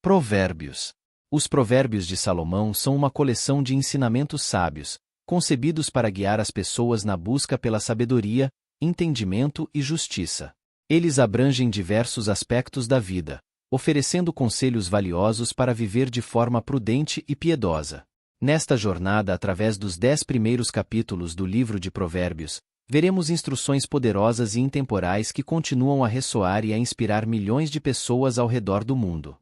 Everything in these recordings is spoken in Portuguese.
Provérbios. Os Provérbios de Salomão são uma coleção de ensinamentos sábios, concebidos para guiar as pessoas na busca pela sabedoria, entendimento e justiça. Eles abrangem diversos aspectos da vida, oferecendo conselhos valiosos para viver de forma prudente e piedosa. Nesta jornada, através dos 10 primeiros capítulos do livro de Provérbios, veremos instruções poderosas e intemporais que continuam a ressoar e a inspirar milhões de pessoas ao redor do mundo.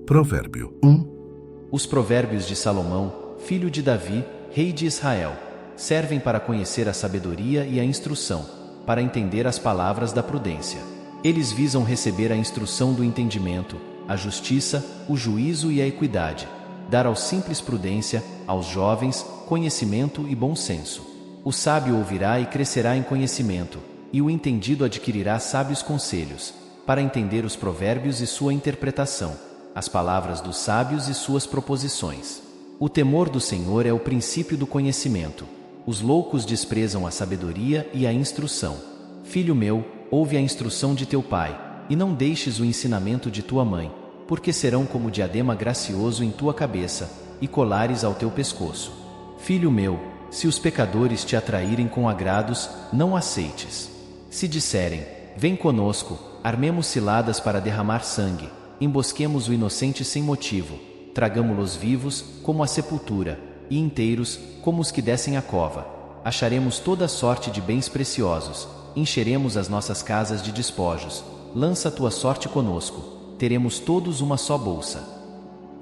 Provérbio 1. Os Provérbios de Salomão, filho de Davi, rei de Israel, servem para conhecer a sabedoria e a instrução, para entender as palavras da prudência. Eles visam receber a instrução do entendimento, a justiça, o juízo e a equidade, dar aos simples prudência, aos jovens, conhecimento e bom senso. O sábio ouvirá e crescerá em conhecimento, e o entendido adquirirá sábios conselhos, para entender os provérbios e sua interpretação, as palavras dos sábios e suas proposições. O temor do Senhor é o princípio do conhecimento. Os loucos desprezam a sabedoria e a instrução. Filho meu, ouve a instrução de teu pai, e não deixes o ensinamento de tua mãe, porque serão como diadema gracioso em tua cabeça, e colares ao teu pescoço. Filho meu, se os pecadores te atraírem com agrados, não aceites. Se disserem, vem conosco, armemos ciladas para derramar sangue, embosquemos o inocente sem motivo, tragamo-los vivos, como a sepultura, e inteiros, como os que descem a cova. Acharemos toda sorte de bens preciosos, encheremos as nossas casas de despojos. Lança tua sorte conosco, teremos todos uma só bolsa.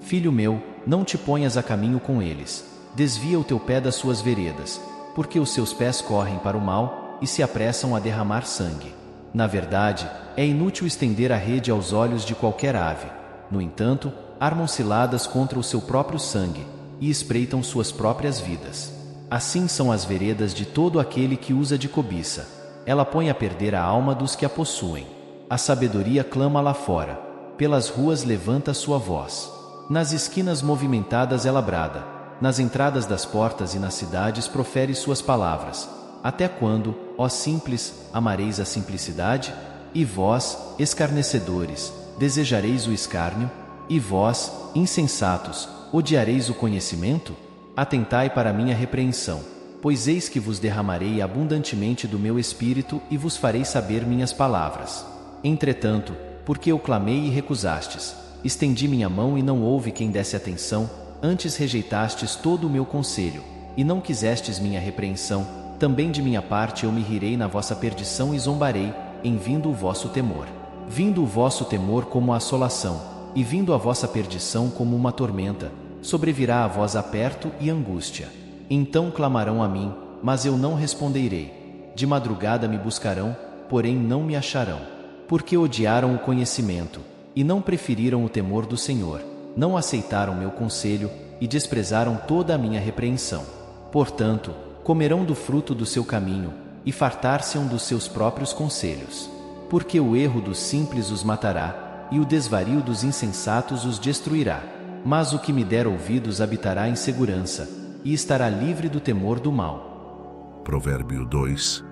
Filho meu, não te ponhas a caminho com eles. Desvia o teu pé das suas veredas, porque os seus pés correm para o mal e se apressam a derramar sangue. Na verdade, é inútil estender a rede aos olhos de qualquer ave. No entanto, armam ciladas contra o seu próprio sangue e espreitam suas próprias vidas. Assim são as veredas de todo aquele que usa de cobiça. Ela põe a perder a alma dos que a possuem. A sabedoria clama lá fora. Pelas ruas levanta sua voz. Nas esquinas movimentadas ela brada. Nas entradas das portas e nas cidades profere suas palavras. Até quando, ó simples, amareis a simplicidade? E vós, escarnecedores, desejareis o escárnio? E vós, insensatos, odiareis o conhecimento? Atentai para minha repreensão, pois eis que vos derramarei abundantemente do meu espírito e vos farei saber minhas palavras. Entretanto, porque eu clamei e recusastes, estendi minha mão e não houve quem desse atenção, antes rejeitastes todo o meu conselho, e não quisestes minha repreensão, também de minha parte eu me rirei na vossa perdição e zombarei, em vindo o vosso temor. Vindo o vosso temor como a assolação, e vindo a vossa perdição como uma tormenta, sobrevirá a vós aperto e angústia. Então clamarão a mim, mas eu não responderei. De madrugada me buscarão, porém não me acharão. Porque odiaram o conhecimento, e não preferiram o temor do Senhor. Não aceitaram meu conselho, e desprezaram toda a minha repreensão. Portanto, comerão do fruto do seu caminho, e fartar-se-ão dos seus próprios conselhos. Porque o erro dos simples os matará, e o desvario dos insensatos os destruirá. Mas o que me der ouvidos habitará em segurança, e estará livre do temor do mal. Provérbio 2.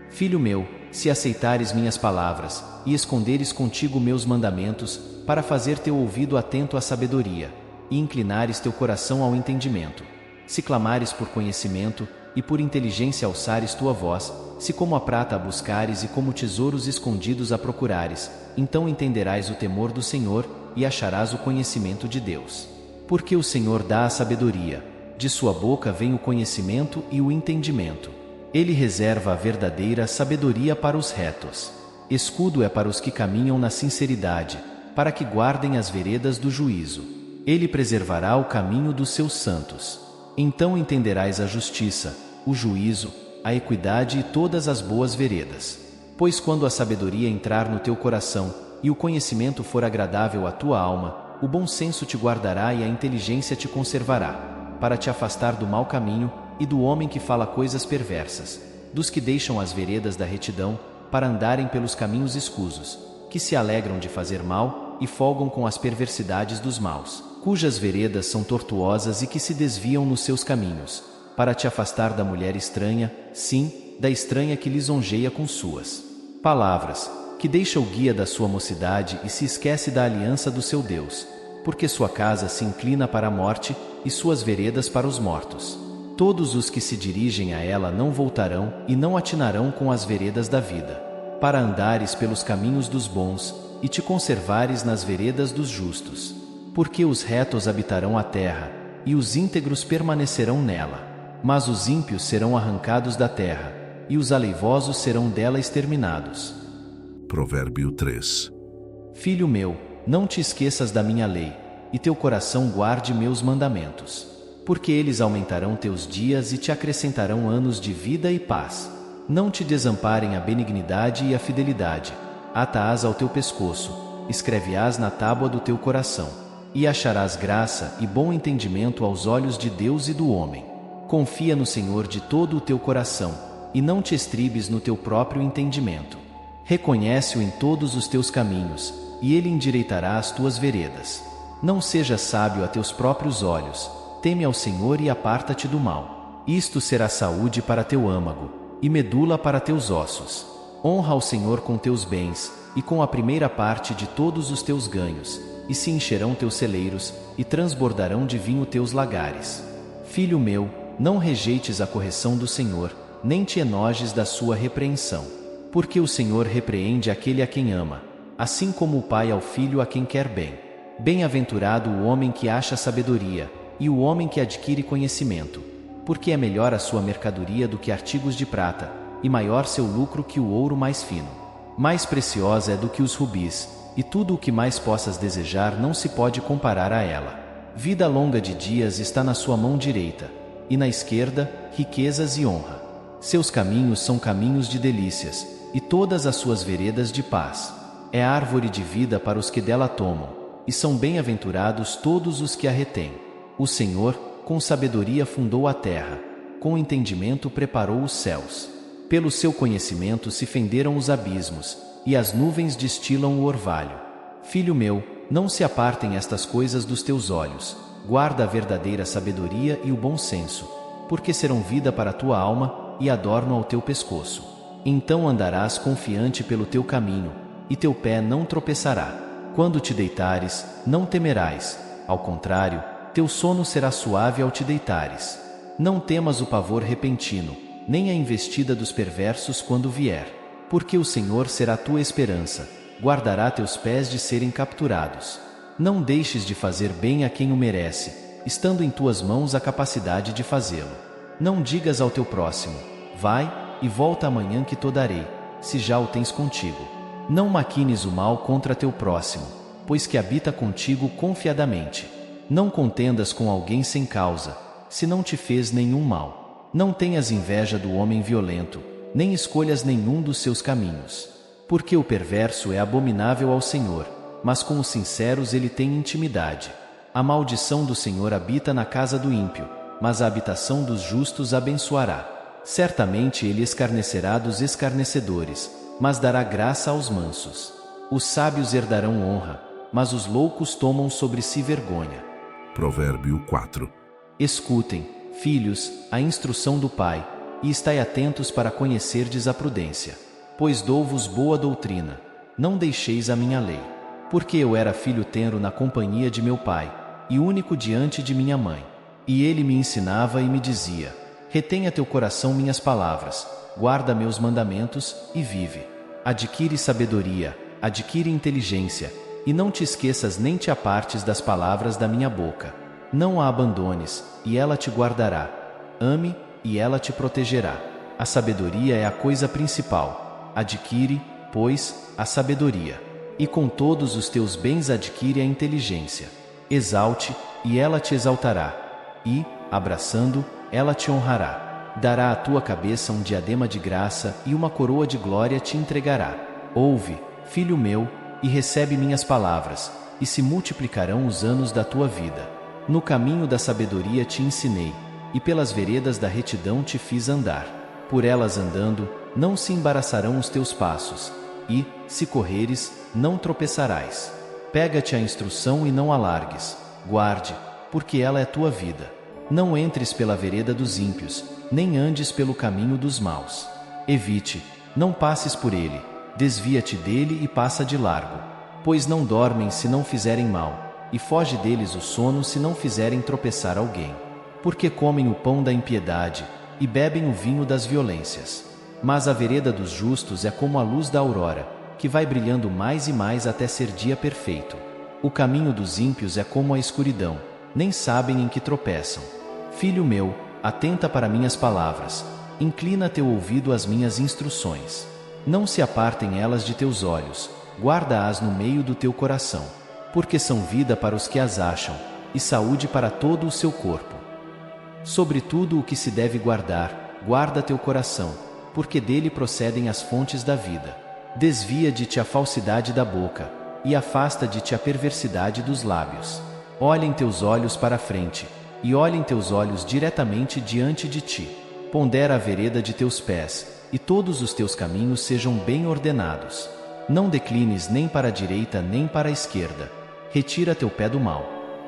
Filho meu, se aceitares minhas palavras, e esconderes contigo meus mandamentos, para fazer teu ouvido atento à sabedoria, e inclinares teu coração ao entendimento. Se clamares por conhecimento, e por inteligência alçares tua voz, se como a prata a buscares e como tesouros escondidos a procurares, então entenderás o temor do Senhor, e acharás o conhecimento de Deus. Porque o Senhor dá a sabedoria, de sua boca vem o conhecimento e o entendimento. Ele reserva a verdadeira sabedoria para os retos. Escudo é para os que caminham na sinceridade, para que guardem as veredas do juízo. Ele preservará o caminho dos seus santos. Então entenderás a justiça, o juízo, a equidade e todas as boas veredas. Pois quando a sabedoria entrar no teu coração, e o conhecimento for agradável à tua alma, o bom senso te guardará e a inteligência te conservará, para te afastar do mau caminho, e do homem que fala coisas perversas, dos que deixam as veredas da retidão, para andarem pelos caminhos escusos, que se alegram de fazer mal, e folgam com as perversidades dos maus, cujas veredas são tortuosas e que se desviam nos seus caminhos, para te afastar da mulher estranha, sim, da estranha que lisonjeia com suas palavras, que deixa o guia da sua mocidade e se esquece da aliança do seu Deus. porque sua casa se inclina para a morte e suas veredas para os mortos. Todos os que se dirigem a ela não voltarão e não atinarão com as veredas da vida, para andares pelos caminhos dos bons e te conservares nas veredas dos justos. Porque os retos habitarão a terra e os íntegros permanecerão nela. Mas os ímpios serão arrancados da terra e os aleivosos serão dela exterminados. Provérbio 3. Filho meu, não te esqueças da minha lei, e teu coração guarde meus mandamentos. Porque eles aumentarão teus dias e te acrescentarão anos de vida e paz. Não te desamparem a benignidade e a fidelidade. Ata-as ao teu pescoço, escreve-as na tábua do teu coração. E acharás graça e bom entendimento aos olhos de Deus e do homem. Confia no Senhor de todo o teu coração, e não te estribes no teu próprio entendimento. Reconhece-o em todos os teus caminhos, e ele endireitará as tuas veredas. Não sejas sábio a teus próprios olhos, teme ao Senhor e aparta-te do mal. Isto será saúde para teu âmago, e medula para teus ossos. Honra ao Senhor com teus bens, e com a primeira parte de todos os teus ganhos, e se encherão teus celeiros, e transbordarão de vinho teus lagares. Filho meu, não rejeites a correção do Senhor, nem te enojes da sua repreensão. Porque o Senhor repreende aquele a quem ama, assim como o pai ao filho a quem quer bem. Bem-aventurado o homem que acha sabedoria, e o homem que adquire conhecimento, porque é melhor a sua mercadoria do que artigos de prata, e maior seu lucro que o ouro mais fino. Mais preciosa é do que os rubis, e tudo o que mais possas desejar não se pode comparar a ela. Vida longa de dias está na sua mão direita, e na esquerda, riquezas e honra. Seus caminhos são caminhos de delícias, e todas as suas veredas de paz. É árvore de vida para os que dela tomam, e são bem-aventurados todos os que a retêm. O Senhor, com sabedoria fundou a terra, com entendimento preparou os céus. Pelo seu conhecimento se fenderam os abismos, e as nuvens destilam o orvalho. Filho meu, não se apartem estas coisas dos teus olhos, guarda a verdadeira sabedoria e o bom senso, porque serão vida para a tua alma e adorno ao teu pescoço. Então andarás confiante pelo teu caminho, e teu pé não tropeçará. Quando te deitares, não temerás, ao contrário, teu sono será suave ao te deitares. Não temas o pavor repentino, nem a investida dos perversos quando vier, porque o Senhor será tua esperança, guardará teus pés de serem capturados. Não deixes de fazer bem a quem o merece, estando em tuas mãos a capacidade de fazê-lo. Não digas ao teu próximo, vai, e volta amanhã que te darei, se já o tens contigo. Não maquines o mal contra teu próximo, pois que habita contigo confiadamente. Não contendas com alguém sem causa, se não te fez nenhum mal. Não tenhas inveja do homem violento, nem escolhas nenhum dos seus caminhos. Porque o perverso é abominável ao Senhor, mas com os sinceros ele tem intimidade. A maldição do Senhor habita na casa do ímpio, mas a habitação dos justos abençoará. Certamente ele escarnecerá dos escarnecedores, mas dará graça aos mansos. Os sábios herdarão honra, mas os loucos tomam sobre si vergonha. Provérbio 4. Escutem, filhos, a instrução do Pai, e estai atentos para conhecerdes a prudência. Pois dou-vos boa doutrina, não deixeis a minha lei. Porque eu era filho tenro na companhia de meu pai, e único diante de minha mãe. E ele me ensinava e me dizia, retenha teu coração minhas palavras, guarda meus mandamentos, e vive. Adquire sabedoria, adquire inteligência, e não te esqueças nem te apartes das palavras da minha boca. Não a abandones, e ela te guardará. Ame, e ela te protegerá. A sabedoria é a coisa principal. Adquire, pois, a sabedoria. E com todos os teus bens adquire a inteligência. Exalte, e ela te exaltará. E, abraçando, ela te honrará. Dará à tua cabeça um diadema de graça e uma coroa de glória te entregará. Ouve, filho meu, e recebe minhas palavras, e se multiplicarão os anos da tua vida. No caminho da sabedoria te ensinei, e pelas veredas da retidão te fiz andar. Por elas andando, não se embaraçarão os teus passos, e, se correres, não tropeçarás. Pega-te a instrução e não a largues. Guarde, porque ela é tua vida. Não entres pela vereda dos ímpios, nem andes pelo caminho dos maus. Evite, não passes por ele. Desvia-te dele e passa de largo. Pois não dormem se não fizerem mal, e foge deles o sono se não fizerem tropeçar alguém. Porque comem o pão da impiedade, e bebem o vinho das violências. Mas a vereda dos justos é como a luz da aurora, que vai brilhando mais e mais até ser dia perfeito. O caminho dos ímpios é como a escuridão, nem sabem em que tropeçam. Filho meu, atenta para minhas palavras, inclina teu ouvido às minhas instruções. Não se apartem elas de teus olhos, guarda-as no meio do teu coração, porque são vida para os que as acham, e saúde para todo o seu corpo. Sobre tudo o que se deve guardar, guarda teu coração, porque dele procedem as fontes da vida. Desvia de ti a falsidade da boca, e afasta de ti a perversidade dos lábios. Olhem teus olhos para a frente, e olhem teus olhos diretamente diante de ti. Pondera a vereda de teus pés, e todos os teus caminhos sejam bem ordenados. Não declines nem para a direita nem para a esquerda. Retira teu pé do mal.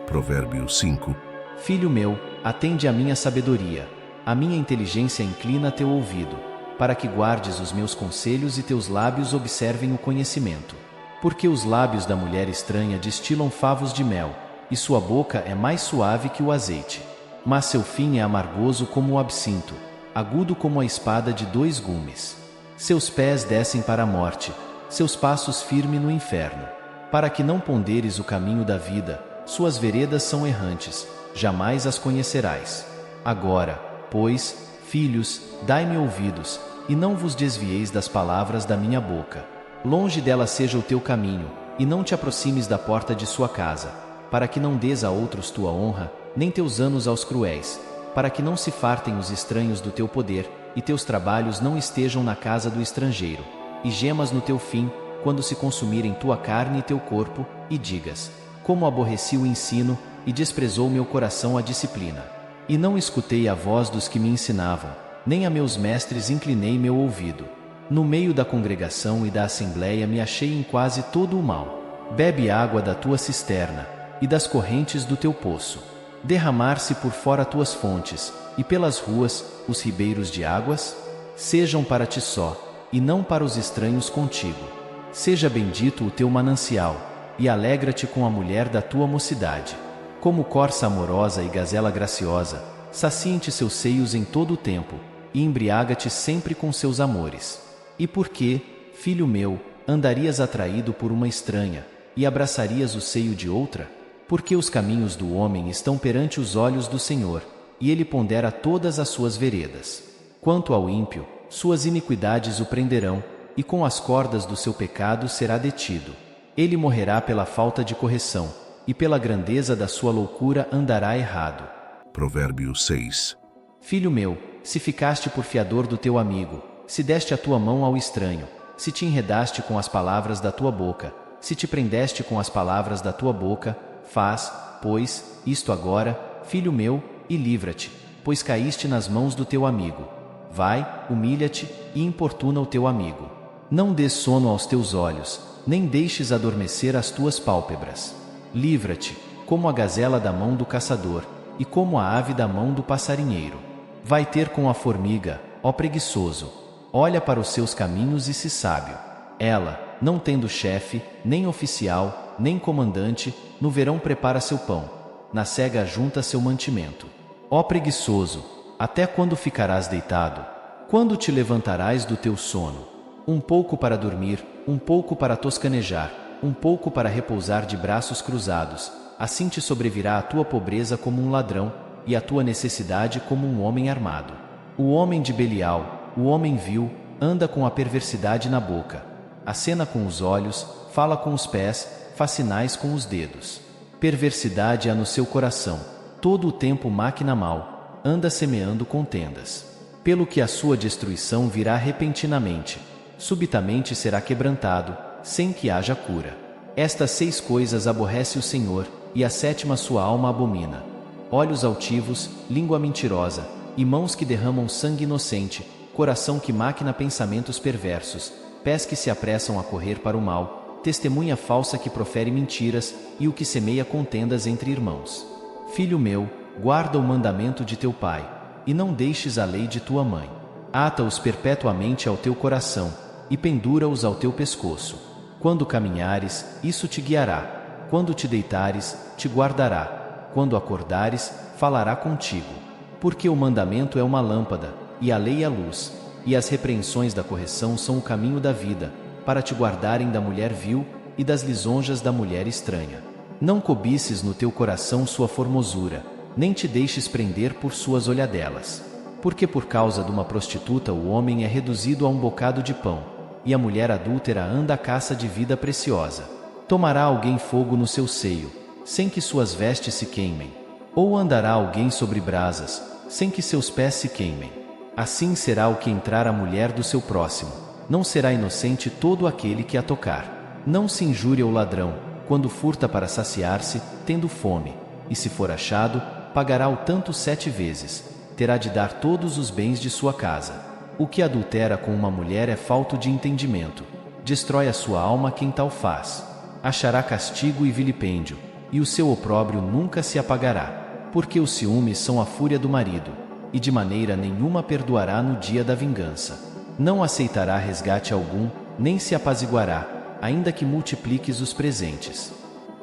Provérbios 5. Filho meu, atende à minha sabedoria, a minha inteligência inclina teu ouvido, para que guardes os meus conselhos e teus lábios observem o conhecimento. Porque os lábios da mulher estranha destilam favos de mel, e sua boca é mais suave que o azeite. Mas seu fim é amargoso como o absinto, agudo como a espada de 2 gumes. Seus pés descem para a morte, seus passos firmes no inferno. Para que não ponderes o caminho da vida, suas veredas são errantes, jamais as conhecerás. Agora, pois, filhos, dai-me ouvidos, e não vos desvieis das palavras da minha boca. Longe dela seja o teu caminho, e não te aproximes da porta de sua casa, para que não dês a outros tua honra, nem teus anos aos cruéis, para que não se fartem os estranhos do teu poder, e teus trabalhos não estejam na casa do estrangeiro, e gemas no teu fim, quando se consumirem tua carne e teu corpo, e digas: como aborreci o ensino, e desprezou meu coração a disciplina. E não escutei a voz dos que me ensinavam, nem a meus mestres inclinei meu ouvido. No meio da congregação e da assembleia me achei em quase todo o mal. Bebe água da tua cisterna, e das correntes do teu poço. Derramar-se por fora tuas fontes, e pelas ruas, os ribeiros de águas? Sejam para ti só, e não para os estranhos contigo. Seja bendito o teu manancial, e alegra-te com a mulher da tua mocidade. Como corça amorosa e gazela graciosa, saciem-te seus seios em todo o tempo, e embriaga-te sempre com seus amores. E por que, filho meu, andarias atraído por uma estranha, e abraçarias o seio de outra? Porque os caminhos do homem estão perante os olhos do Senhor, e ele pondera todas as suas veredas. Quanto ao ímpio, suas iniquidades o prenderão, e com as cordas do seu pecado será detido. Ele morrerá pela falta de correção, e pela grandeza da sua loucura andará errado. Provérbios 6. Filho meu, se ficaste por fiador do teu amigo, se deste a tua mão ao estranho, se te enredaste com as palavras da tua boca, se te prendeste com as palavras da tua boca, faz, pois, isto agora, filho meu, e livra-te, pois caíste nas mãos do teu amigo. Vai, humilha-te, e importuna o teu amigo. Não dês sono aos teus olhos, nem deixes adormecer as tuas pálpebras. Livra-te, como a gazela da mão do caçador, e como a ave da mão do passarinheiro. Vai ter com a formiga, ó preguiçoso. Olha para os seus caminhos e se sábio. Ela, não tendo chefe, nem oficial, nem comandante, no verão prepara seu pão, na cega ajunta seu mantimento. Ó preguiçoso, até quando ficarás deitado? Quando te levantarás do teu sono? Um pouco para dormir, um pouco para toscanejar, um pouco para repousar de braços cruzados, assim te sobrevirá a tua pobreza como um ladrão, e a tua necessidade como um homem armado. O homem de Belial, o homem vil, anda com a perversidade na boca. Acena com os olhos, fala com os pés, faz sinais com os dedos. Perversidade há no seu coração, todo o tempo máquina mal, anda semeando contendas. Pelo que a sua destruição virá repentinamente, subitamente será quebrantado, sem que haja cura. Estas 6 coisas aborrece o Senhor, e a 7ª sua alma abomina: olhos altivos, língua mentirosa, e mãos que derramam sangue inocente, coração que maquina pensamentos perversos, pés que se apressam a correr para o mal, testemunha falsa que profere mentiras, e o que semeia contendas entre irmãos. Filho meu, guarda o mandamento de teu pai, e não deixes a lei de tua mãe. Ata-os perpetuamente ao teu coração, e pendura-os ao teu pescoço. Quando caminhares, isso te guiará. Quando te deitares, te guardará. Quando acordares, falará contigo. Porque o mandamento é uma lâmpada, e a lei a luz, e as repreensões da correção são o caminho da vida, para te guardarem da mulher vil e das lisonjas da mulher estranha. Não cobices no teu coração sua formosura, nem te deixes prender por suas olhadelas. Porque por causa de uma prostituta o homem é reduzido a um bocado de pão, e a mulher adúltera anda à caça de vida preciosa. Tomará alguém fogo no seu seio, sem que suas vestes se queimem? Ou andará alguém sobre brasas, sem que seus pés se queimem? Assim será o que entrar a mulher do seu próximo. Não será inocente todo aquele que a tocar. Não se injúria o ladrão, quando furta para saciar-se, tendo fome, e se for achado, pagará o tanto 7 vezes. Terá de dar todos os bens de sua casa. O que adultera com uma mulher é falto de entendimento. Destrói a sua alma quem tal faz. Achará castigo e vilipêndio, e o seu opróbrio nunca se apagará. Porque os ciúmes são a fúria do marido, e de maneira nenhuma perdoará no dia da vingança. Não aceitará resgate algum, nem se apaziguará, ainda que multipliques os presentes.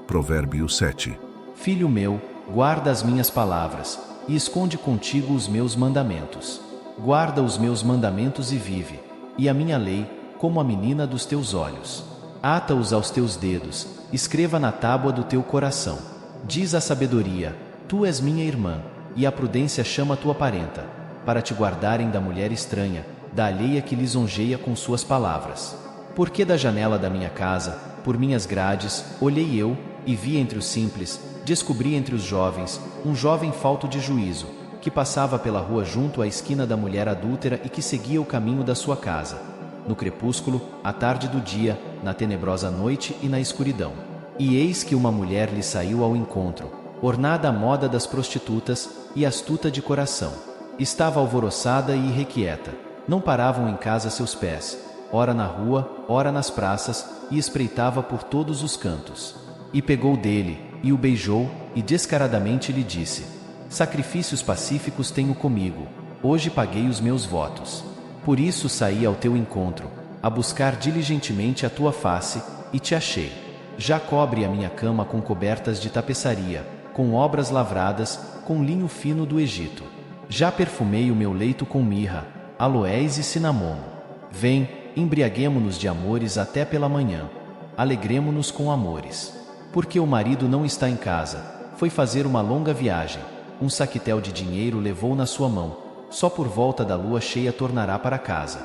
Provérbio 7. Filho meu, guarda as minhas palavras, e esconde contigo os meus mandamentos. Guarda os meus mandamentos e vive, e a minha lei, como a menina dos teus olhos. Ata-os aos teus dedos, escreva na tábua do teu coração. Diz a sabedoria: tu és minha irmã, e a prudência chama tua parenta, para te guardarem da mulher estranha, da alheia que lisonjeia com suas palavras. Porque da janela da minha casa, por minhas grades, olhei eu, e vi entre os simples, descobri entre os jovens, um jovem falto de juízo, que passava pela rua junto à esquina da mulher adúltera e que seguia o caminho da sua casa. No crepúsculo, à tarde do dia, na tenebrosa noite e na escuridão. E eis que uma mulher lhe saiu ao encontro, ornada à moda das prostitutas e astuta de coração. Estava alvoroçada e irrequieta. Não paravam em casa seus pés, ora na rua, ora nas praças, e espreitava por todos os cantos. E pegou dele, e o beijou, e descaradamente lhe disse: sacrifícios pacíficos tenho comigo, hoje paguei os meus votos. Por isso saí ao teu encontro, a buscar diligentemente a tua face, e te achei. Já cobre a minha cama com cobertas de tapeçaria, com obras lavradas, com linho fino do Egito. Já perfumei o meu leito com mirra, aloés e cinamomo. Vem, embriaguemo-nos de amores até pela manhã. Alegremo-nos com amores. Porque o marido não está em casa, foi fazer uma longa viagem. Um saquitel de dinheiro levou na sua mão. Só por volta da lua cheia tornará para casa.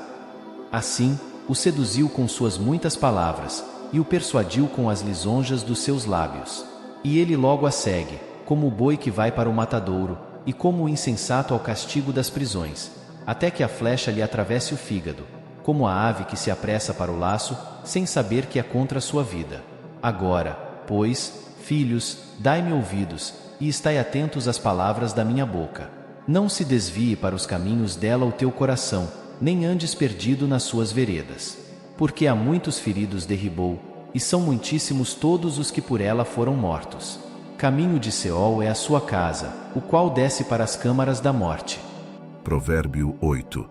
Assim, o seduziu com suas muitas palavras, e o persuadiu com as lisonjas dos seus lábios. E ele logo a segue, como o boi que vai para o matadouro, e como o insensato ao castigo das prisões, até que a flecha lhe atravesse o fígado, como a ave que se apressa para o laço, sem saber que é contra a sua vida. Agora, pois, filhos, dai-me ouvidos, e estai atentos às palavras da minha boca. Não se desvie para os caminhos dela o teu coração, nem andes perdido nas suas veredas. Porque há muitos feridos derribou, e são muitíssimos todos os que por ela foram mortos. Caminho de Seol é a sua casa, o qual desce para as câmaras da morte. Provérbio 8.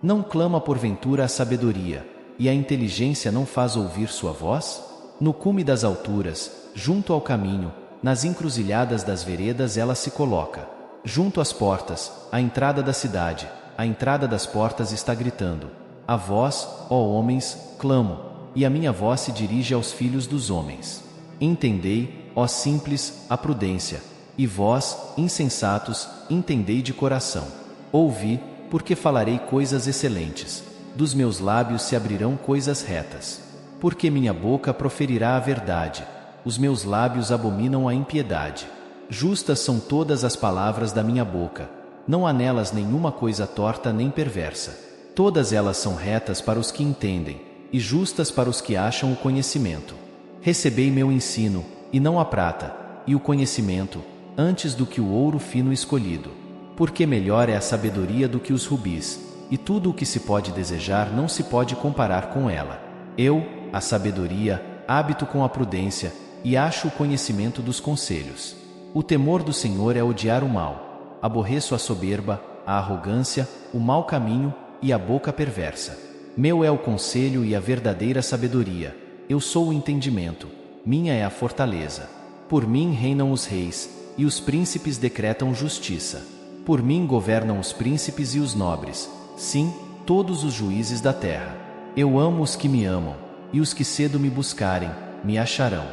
Não clama porventura a sabedoria, e a inteligência não faz ouvir sua voz? No cume das alturas, junto ao caminho, nas encruzilhadas das veredas ela se coloca. Junto às portas, à entrada da cidade, a entrada das portas está gritando: a vós, ó homens, clamo, e a minha voz se dirige aos filhos dos homens. Entendei, ó simples, a prudência, e vós, insensatos, entendei de coração. Ouvi, porque falarei coisas excelentes, dos meus lábios se abrirão coisas retas. Porque minha boca proferirá a verdade, os meus lábios abominam a impiedade. Justas são todas as palavras da minha boca, não há nelas nenhuma coisa torta nem perversa. Todas elas são retas para os que entendem, e justas para os que acham o conhecimento. Recebei meu ensino, e não a prata, e o conhecimento, antes do que o ouro fino escolhido. Porque melhor é a sabedoria do que os rubis, e tudo o que se pode desejar não se pode comparar com ela. Eu, a sabedoria, habito com a prudência, e acho o conhecimento dos conselhos. O temor do Senhor é odiar o mal. Aborreço a soberba, a arrogância, o mau caminho e a boca perversa. Meu é o conselho e a verdadeira sabedoria. Eu sou o entendimento. minha é a fortaleza. Por mim reinam os reis, e os príncipes decretam justiça. Por mim governam os príncipes e os nobres, sim, todos os juízes da terra. Eu amo os que me amam, e os que cedo me buscarem, me acharão.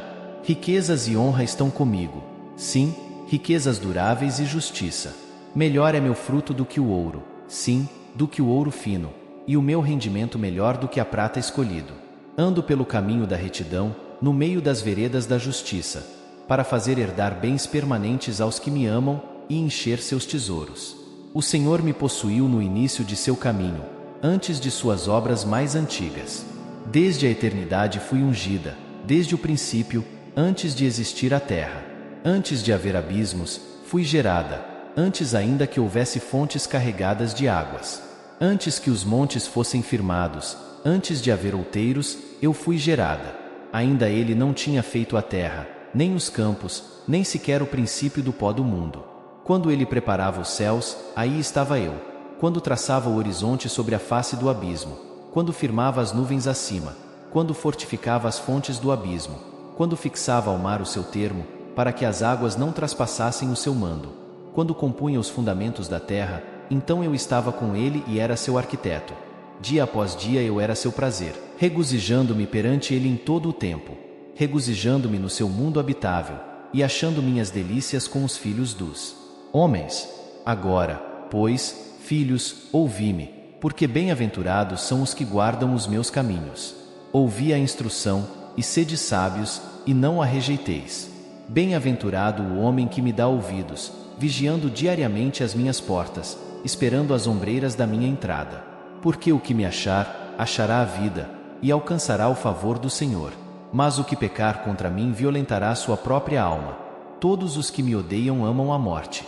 Riquezas e honra estão comigo, sim, riquezas duráveis e justiça. Melhor é meu fruto do que o ouro, sim, do que o ouro fino, e o meu rendimento melhor do que a prata escolhido. Ando pelo caminho da retidão, no meio das veredas da justiça, para fazer herdar bens permanentes aos que me amam e encher seus tesouros. O Senhor me possuiu no início de seu caminho, antes de suas obras mais antigas. Desde a eternidade fui ungida, desde o princípio, antes de existir a terra. Antes de haver abismos, fui gerada, antes ainda que houvesse fontes carregadas de águas. Antes que os montes fossem firmados, antes de haver outeiros, eu fui gerada. Ainda ele não tinha feito a terra, nem os campos, nem sequer o princípio do pó do mundo. Quando ele preparava os céus, aí estava eu. Quando traçava o horizonte sobre a face do abismo, quando firmava as nuvens acima, quando fortificava as fontes do abismo, quando fixava ao mar o seu termo, para que as águas não traspassassem o seu mando, quando compunha os fundamentos da terra, então eu estava com ele e era seu arquiteto. Dia após dia eu era seu prazer, regozijando-me perante ele em todo o tempo, regozijando-me no seu mundo habitável, e achando minhas delícias com os filhos dos homens. Agora, pois, filhos, ouvi-me, porque bem-aventurados são os que guardam os meus caminhos. Ouvi a instrução, e sede sábios, e não a rejeiteis. Bem-aventurado o homem que me dá ouvidos, vigiando diariamente as minhas portas, esperando as ombreiras da minha entrada. Porque o que me achar, achará a vida, e alcançará o favor do Senhor. Mas o que pecar contra mim violentará sua própria alma. Todos os que me odeiam amam a morte.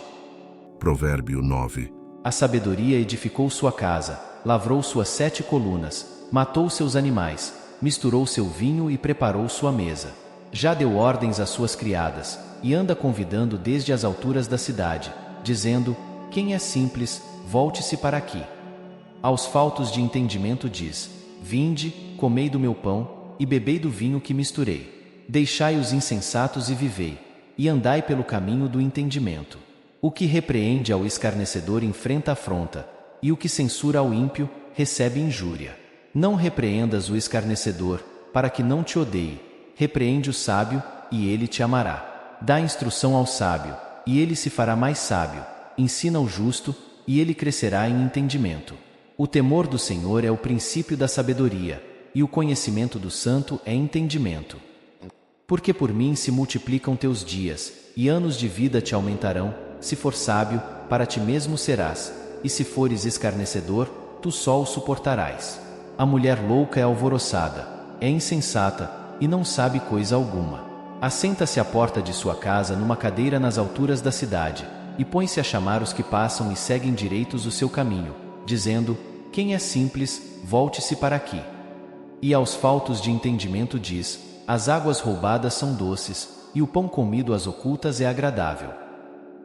Provérbio 9. A sabedoria edificou sua casa, lavrou suas 7 colunas, matou seus animais, misturou seu vinho e preparou sua mesa. Já deu ordens às suas criadas, e anda convidando desde as alturas da cidade, dizendo: quem é simples, volte-se para aqui. Aos faltos de entendimento diz: vinde, comei do meu pão, e bebei do vinho que misturei. Deixai os insensatos e vivei, e andai pelo caminho do entendimento. O que repreende ao escarnecedor enfrenta afronta, e o que censura ao ímpio, recebe injúria. Não repreendas o escarnecedor, para que não te odeie. Repreende o sábio, e ele te amará. Dá instrução ao sábio, e ele se fará mais sábio. Ensina o justo, e ele crescerá em entendimento. O temor do Senhor é o princípio da sabedoria, e o conhecimento do santo é entendimento. Porque por mim se multiplicam teus dias, e anos de vida te aumentarão. Se for sábio, para ti mesmo serás, e se fores escarnecedor, tu só o suportarás. A mulher louca é alvoroçada, é insensata, e não sabe coisa alguma. Assenta-se à porta de sua casa numa cadeira nas alturas da cidade, e põe-se a chamar os que passam e seguem direitos o seu caminho, dizendo: quem é simples, volte-se para aqui. E aos faltos de entendimento diz: as águas roubadas são doces, e o pão comido às ocultas é agradável.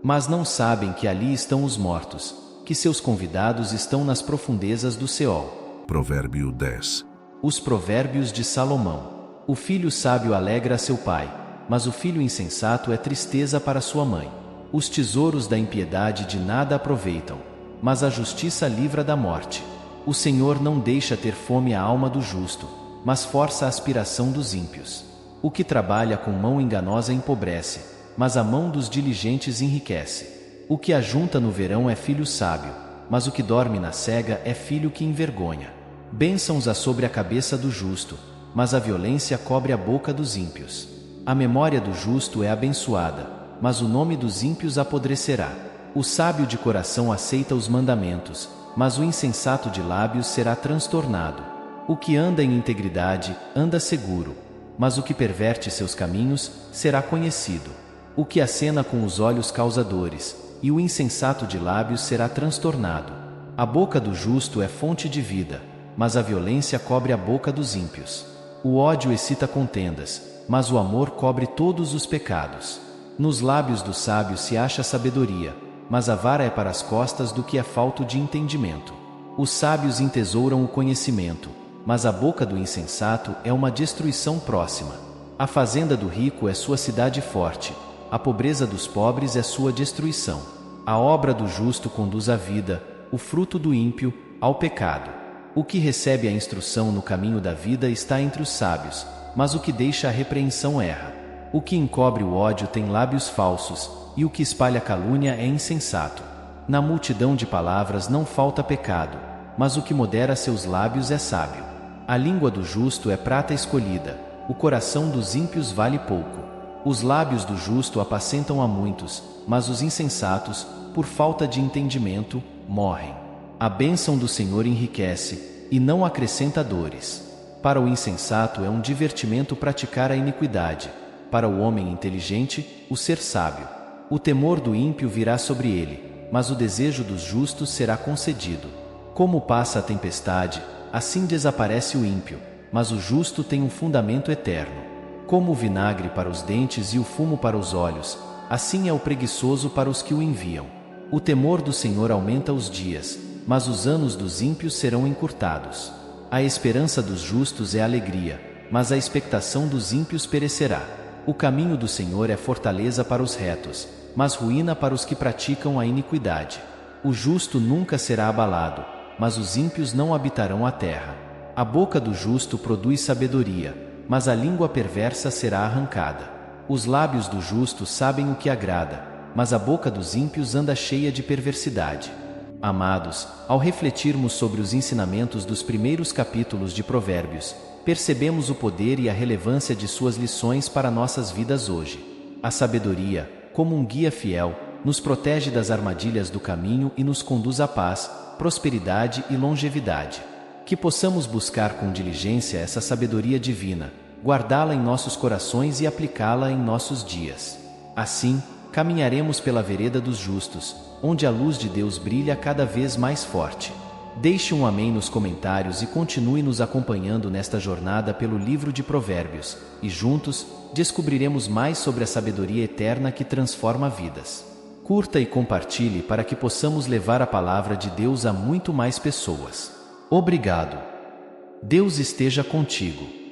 Mas não sabem que ali estão os mortos, que seus convidados estão nas profundezas do Seol. Provérbio 10. Os provérbios de Salomão. O filho sábio alegra a seu pai, mas o filho insensato é tristeza para sua mãe. Os tesouros da impiedade de nada aproveitam, mas a justiça livra da morte. O Senhor não deixa ter fome a alma do justo, mas força a aspiração dos ímpios. O que trabalha com mão enganosa empobrece, mas a mão dos diligentes enriquece. O que ajunta no verão é filho sábio, mas o que dorme na cega é filho que envergonha. Bênçãos há sobre a cabeça do justo, mas a violência cobre a boca dos ímpios. A memória do justo é abençoada, mas o nome dos ímpios apodrecerá. O sábio de coração aceita os mandamentos, mas o insensato de lábios será transtornado. O que anda em integridade, anda seguro, mas o que perverte seus caminhos, será conhecido. O que acena com os olhos causa dores, e o insensato de lábios será transtornado. A boca do justo é fonte de vida, mas a violência cobre a boca dos ímpios. O ódio excita contendas, mas o amor cobre todos os pecados. Nos lábios do sábio se acha sabedoria, mas a vara é para as costas do que é falto de entendimento. Os sábios entesouram o conhecimento, mas a boca do insensato é uma destruição próxima. A fazenda do rico é sua cidade forte, a pobreza dos pobres é sua destruição. A obra do justo conduz à vida, o fruto do ímpio, ao pecado. O que recebe a instrução no caminho da vida está entre os sábios, mas o que deixa a repreensão erra. O que encobre o ódio tem lábios falsos, e o que espalha calúnia é insensato. Na multidão de palavras não falta pecado, mas o que modera seus lábios é sábio. A língua do justo é prata escolhida, o coração dos ímpios vale pouco. Os lábios do justo apacentam a muitos, mas os insensatos, por falta de entendimento, morrem. A bênção do Senhor enriquece, e não acrescenta dores. Para o insensato é um divertimento praticar a iniquidade, para o homem inteligente, o ser sábio. O temor do ímpio virá sobre ele, mas o desejo dos justos será concedido. Como passa a tempestade, assim desaparece o ímpio, mas o justo tem um fundamento eterno. Como o vinagre para os dentes e o fumo para os olhos, assim é o preguiçoso para os que o enviam. O temor do Senhor aumenta os dias, mas os anos dos ímpios serão encurtados. A esperança dos justos é alegria, mas a expectação dos ímpios perecerá. O caminho do Senhor é fortaleza para os retos, mas ruína para os que praticam a iniquidade. O justo nunca será abalado, mas os ímpios não habitarão a terra. A boca do justo produz sabedoria, mas a língua perversa será arrancada. Os lábios do justo sabem o que agrada, mas a boca dos ímpios anda cheia de perversidade. Amados, ao refletirmos sobre os ensinamentos dos primeiros capítulos de Provérbios, percebemos o poder e a relevância de suas lições para nossas vidas hoje. A sabedoria, como um guia fiel, nos protege das armadilhas do caminho e nos conduz à paz, prosperidade e longevidade. Que possamos buscar com diligência essa sabedoria divina, guardá-la em nossos corações e aplicá-la em nossos dias. Assim, caminharemos pela vereda dos justos, onde a luz de Deus brilha cada vez mais forte. Deixe um amém nos comentários e continue nos acompanhando nesta jornada pelo livro de Provérbios, e juntos, descobriremos mais sobre a sabedoria eterna que transforma vidas. Curta e compartilhe para que possamos levar a palavra de Deus a muito mais pessoas. Obrigado. Deus esteja contigo.